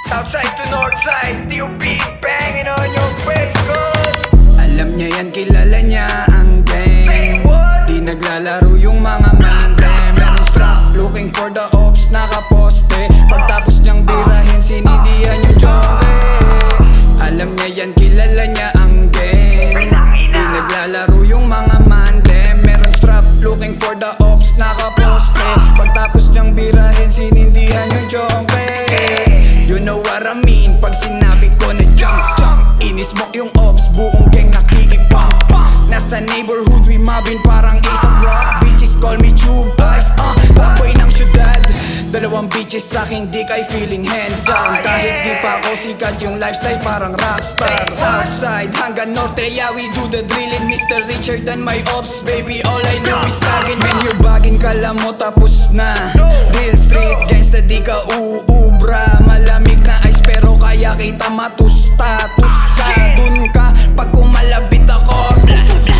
Southside to Northside, DOP banging on your face, cuz alam niya yan, kilala niya ang game. Di naglalaro yung mga mande. Meron strap, looking for the ops, nakaposte. Pagtapos niyang birahin, sinindihan yung joke. Alam niya yan, kilala niya ang game. Di naglalaro yung mga mande. Meron strap, looking for the ops, nakaposte. Pagtapos niyang birahin, sinindihan yung joke. You know what I mean, pag sinabi ko na jump, jump. Inismoke yung ops, buong gang nakikipang. Nasa neighborhood, we mobbing parang isang rock. Bitches call me tube eyes, Pamboy ng syudad. Dalawang bitches sa'king di kay feeling handsome. Kahit di pa ako sikat, yung lifestyle parang rockstar. Southside hanggang norte, yeah we do the drilling. Mr. Richard and my ops, baby all I do is tagging. Man you're bugging, kala mo tapos na. Real street gangsta, di ka uubra. Malamig na ice pero kaya kita matusta-tuska. Dun ka pag kumalapit ako.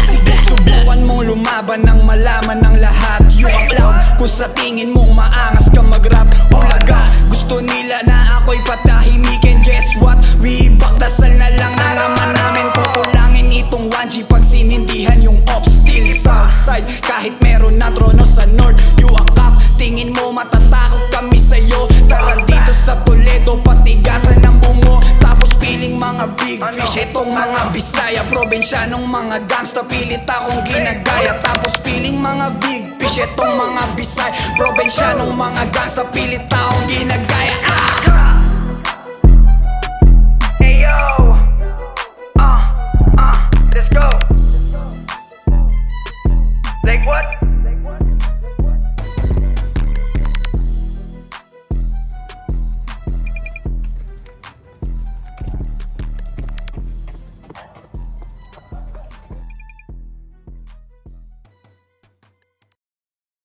Sige subukan mong lumaban nang malaman ng lahat. You ang clown kung sa tingin mong maangas ka mag-rap. Ulaga, gusto nila na ako'y patahimikin. Guess what? We back, dasal na lang ng ama namin. Kukulangin itong 1G pag sinindihan yung ops. Still Southside, kahit meron na trono sa North. You ang cop, tingin mo matatakot kami sa'yo. Tara dito sa Toledo, patigasan ng bungo. Tapos piling mga big fish, itong mga Bisaya. Probinsyanong mga gangsta, pilit akong ginagaya. Tapos piling mga big fish, itong mga Bisaya. Probinsyanong mga gangsta, pilit akong ginagaya.